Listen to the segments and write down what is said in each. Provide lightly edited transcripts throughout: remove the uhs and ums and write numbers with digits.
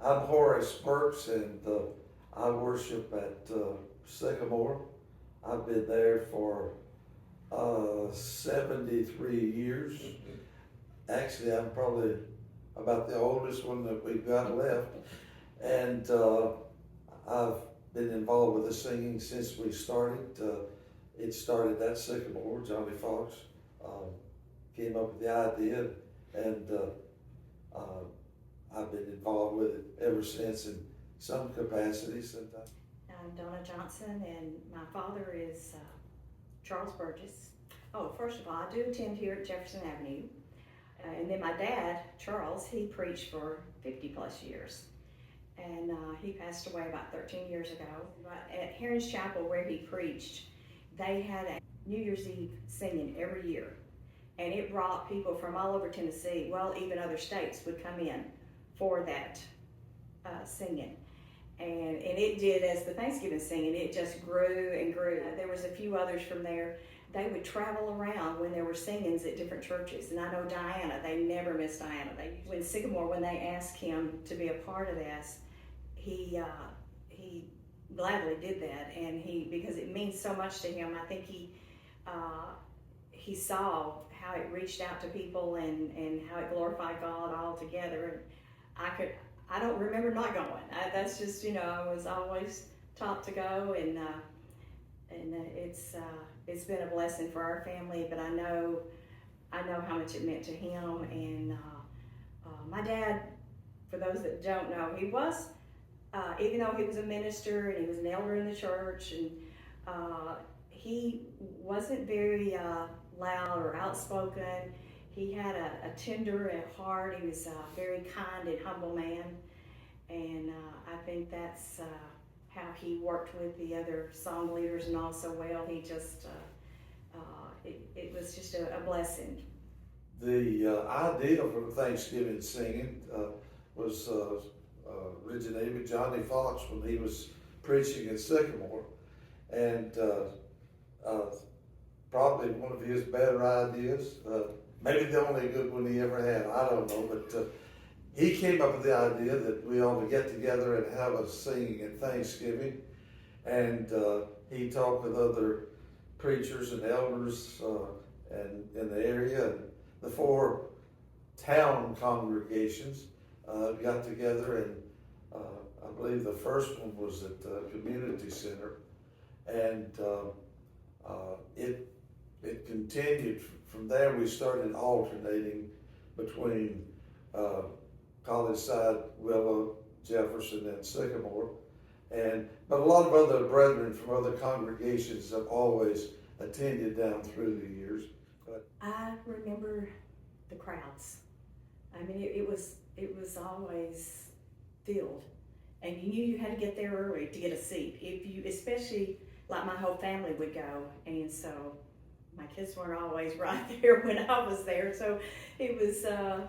I'm Horace Burks, and I worship at Sycamore. I've been there for 73 years. Actually, I'm probably about the oldest one that we've got left. And I've been involved with the singing since we started. It started at Sycamore. Johnny Fox came up with the idea, and I've been involved with it ever since in some capacity. Sometimes. I'm Donna Johnson, and my father is Charles Burgess. Oh, first of all, I do attend here at Jefferson Avenue. And then my dad, Charles, he preached for 50 plus years. And he passed away about 13 years ago. But at Heron's Chapel, where he preached, they had a New Year's Eve singing every year. And it brought people from all over Tennessee, well, even other states would come in for that singing. And it did, as the Thanksgiving singing, it just grew and grew. There was a few others from there. They would travel around when there were singings at different churches. And I know Diana, they never missed Diana. When Sycamore, when they asked him to be a part of this, he gladly did that. And because it means so much to him, I think he saw how it reached out to people and how it glorified God all together. And I don't remember not going. That's just, I was always taught to go, and it's been a blessing for our family. But I know how much it meant to him. And my dad, for those that don't know, he was, even though he was a minister and he was an elder in the church, and he wasn't very loud or outspoken. He had a tender at heart. He was a very kind and humble man. And I think that's how he worked with the other song leaders and all so well. He just, it was just a blessing. The idea for Thanksgiving singing was originated with Johnny Fox when he was preaching at Sycamore. And probably one of his better ideas. Maybe the only good one he ever had, I don't know, but he came up with the idea that we ought to get together and have a singing at Thanksgiving. And he talked with other preachers and elders and in the area, and the 4 town congregations got together, and I believe the first one was at the community center, and it continued. From there, we started alternating between College Side, Willow, Jefferson, and Sycamore. But a lot of other brethren from other congregations have always attended down through the years. But I remember the crowds. I mean, it was always filled, and you knew you had to get there early to get a seat. Especially like my whole family would go, and so my kids weren't always right there when I was there, so it was, a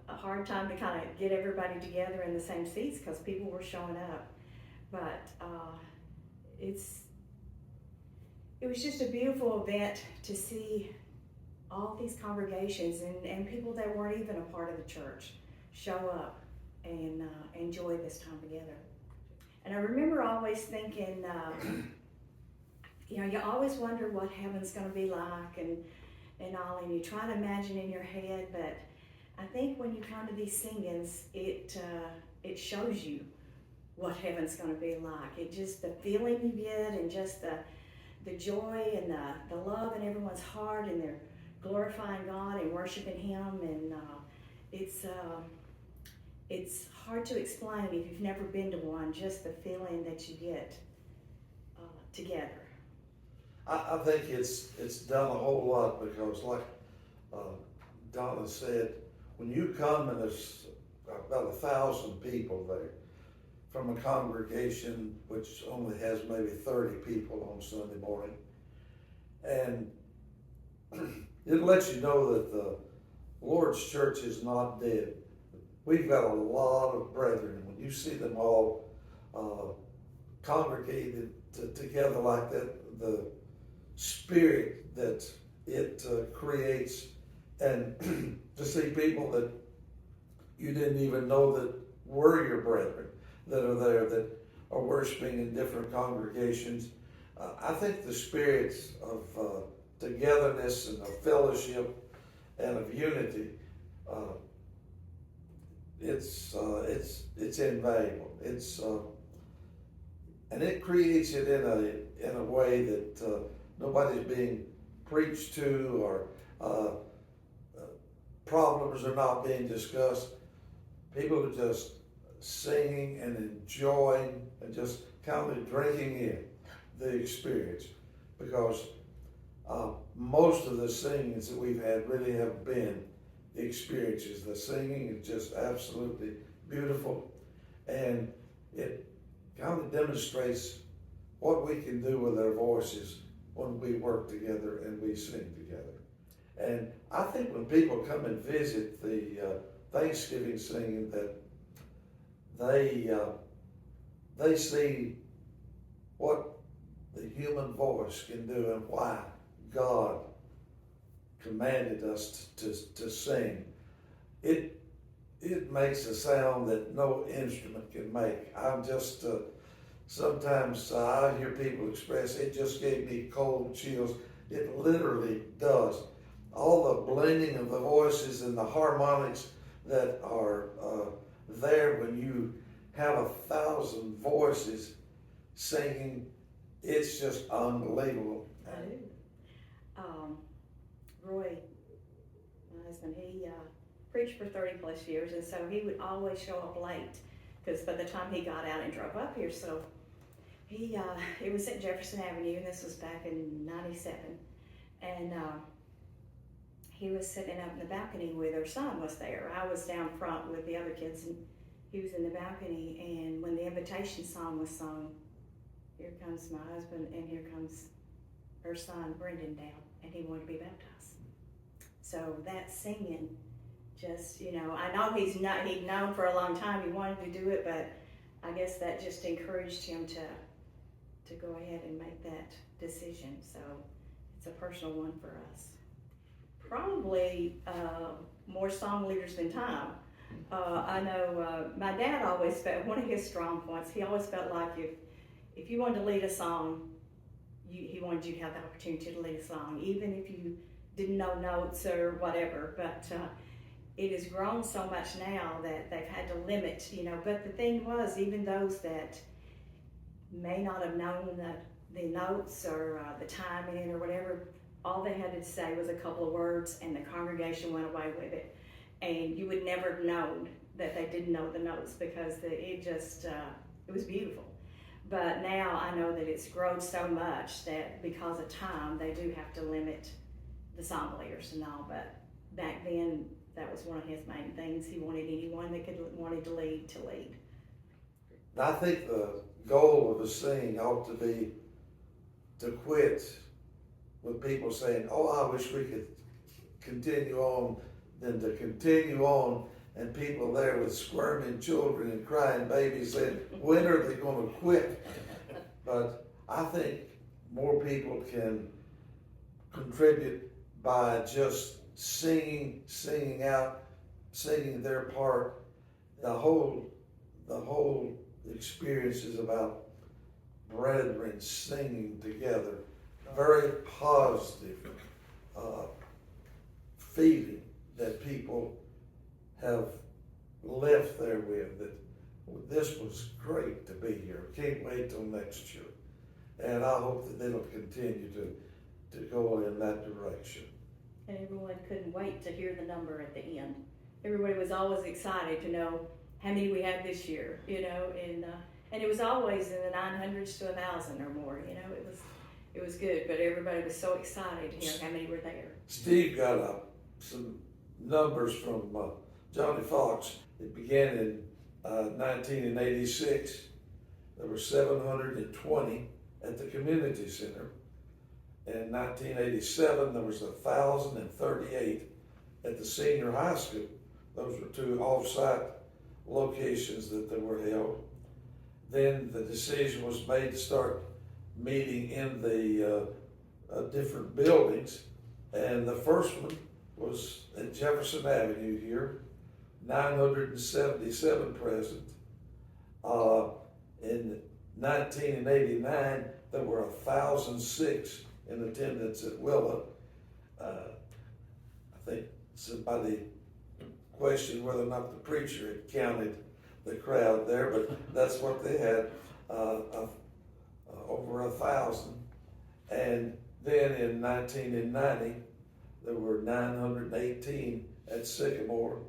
hard time to kind of get everybody together in the same seats because people were showing up. But it was just a beautiful event to see all these congregations and people that weren't even a part of the church show up and enjoy this time together. And I remember always thinking, you always wonder what heaven's going to be like and all, and you try to imagine in your head, but I think when you come to these singings, it shows you what heaven's going to be like. It just, the feeling you get, and just the joy and the love in everyone's heart, and they're glorifying God and worshiping Him, and it's hard to explain if you've never been to one, just the feeling that you get together. I think it's done a whole lot, because like Donna said, when you come and there's about 1,000 people there from a congregation which only has maybe 30 people on Sunday morning, and it lets you know that the Lord's church is not dead. We've got a lot of brethren. When you see them all congregated together like that, the spirit that it creates, and to see people that you didn't even know that were your brethren that are there that are worshiping in different congregations. I think the spirits of togetherness and of fellowship and of unity, it's invaluable. And it creates it in a way that nobody's being preached to, or problems are not being discussed. People are just singing and enjoying and just kind of drinking in the experience, because most of the singings that we've had really have been the experiences. The singing is just absolutely beautiful, and it kind of demonstrates what we can do with our voices when we work together and we sing together. And I think when people come and visit the Thanksgiving singing, that they see what the human voice can do and why God commanded us to sing. It makes a sound that no instrument can make. I'm just, sometimes I hear people express, it just gave me cold chills. It literally does. All the blending of the voices and the harmonics that are there when you have 1,000 voices singing, it's just unbelievable. I do. Roy, my husband, he preached for 30 plus years, and so he would always show up late, because by the time he got out and drove up here, so he, it was at Jefferson Avenue, and this was back in '97, and he was sitting up in the balcony with our son was there. I was down front with the other kids, and he was in the balcony, and when the invitation song was sung, here comes my husband, and here comes her son, Brendan, down, and he wanted to be baptized. So that singing, just, you know, I know he'd known for a long time he wanted to do it, but I guess that just encouraged him to go ahead and make that decision. So it's a personal one for us. Probably more song leaders than time. I know my dad always felt, one of his strong points, he always felt like if you wanted to lead a song, he wanted you to have the opportunity to lead a song, even if you didn't know notes or whatever. But it has grown so much now that they've had to limit, you know. But the thing was, even those that may not have known the notes or the timing or whatever, all they had to say was a couple of words, and the congregation went away with it. And you would never have known that they didn't know the notes, because it was beautiful. But now I know that it's grown so much that because of time, they do have to limit the song leaders and all. But back then, that was one of his main things. He wanted anyone that wanted to lead to lead. I think the goal of a sing ought to be to quit with people saying, "Oh, I wish we could continue on," than to continue on and people there with squirming children and crying babies saying, "When are they going to quit?" But I think more people can contribute by just singing out, singing their part. The whole experience is about brethren singing together. Very positive feeling that people have left there with, that this was great to be here. Can't wait till next year. And I hope that it'll continue to go in that direction. And everyone couldn't wait to hear the number at the end. Everybody was always excited to know how many we had this year, you know, and it was always in the 900s to 1,000 or more, you know. It was good, but everybody was so excited to hear how many were there. Steve got some numbers from Johnny Fox. It began in 1986. There were 720 at the community center. In 1987, there was 1,038 at the senior high school. Those were two off-site locations that were held. Then the decision was made to start meeting in the different buildings, and the first one was at Jefferson Avenue here. 977 present. In 1989, there were 1,006 in attendance at Willa. I think somebody questioned whether or not the preacher had counted the crowd there, but that's what they had, over 1,000. And then in 1990, there were 918 at Sycamore,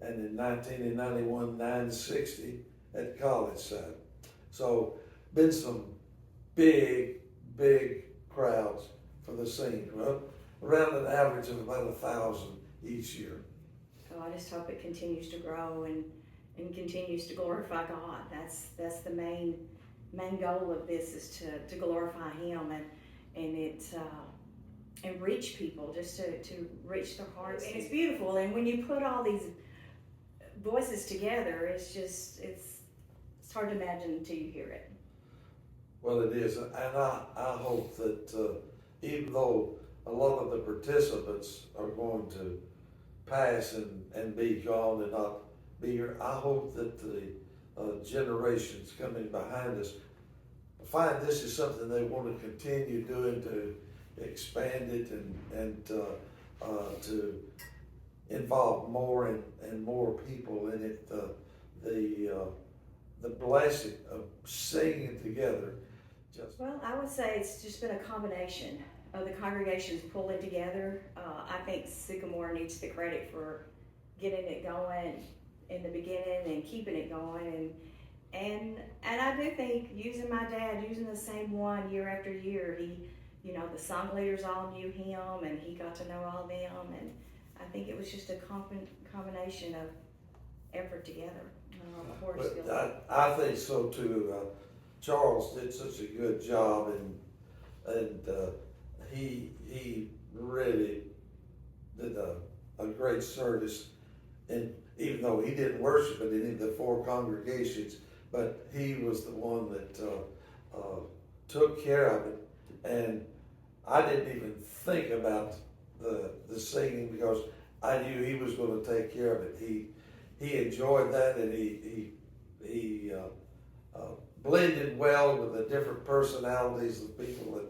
and in 1991, 960 at College Side. So, been some big crowds for the singing. Well, around an average of about 1,000 each year. So I just hope it continues to grow and continues to glorify God. That's the main goal of this, is to glorify Him and reach people, just to reach their hearts. And it's beautiful. And when you put all these voices together, it's hard to imagine until you hear it. Well, it is, and I hope that even though a lot of the participants are going to pass and be gone and not be here, I hope that the generations coming behind us find this is something they want to continue doing, to expand it and to involve more and more people in it. The blessing of singing together. Well, I would say it's just been a combination of the congregations pulling together. I think Sycamore needs the credit for getting it going in the beginning and keeping it going, and I do think using my dad, using the same one year after year, the song leaders all knew him and he got to know all them, and I think it was just a combination of effort together. I think so too. Charles did such a good job, and he really did a great service. And even though he didn't worship in any of the four congregations, but he was the one that took care of it. And I didn't even think about the singing, because I knew he was going to take care of it. He enjoyed that, and he blended well with the different personalities of people that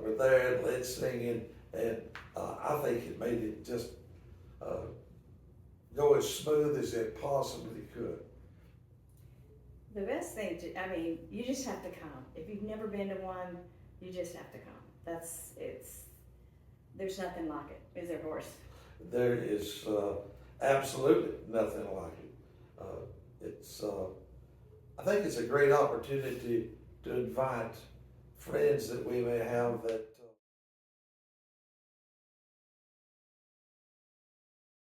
were there and led singing, and I think it made it just go as smooth as it possibly could. The best thing you just have to come. If you've never been to one, you just have to come. There's nothing like it, is there, Horace? There is absolutely nothing like it. I think it's a great opportunity to invite friends that we may have that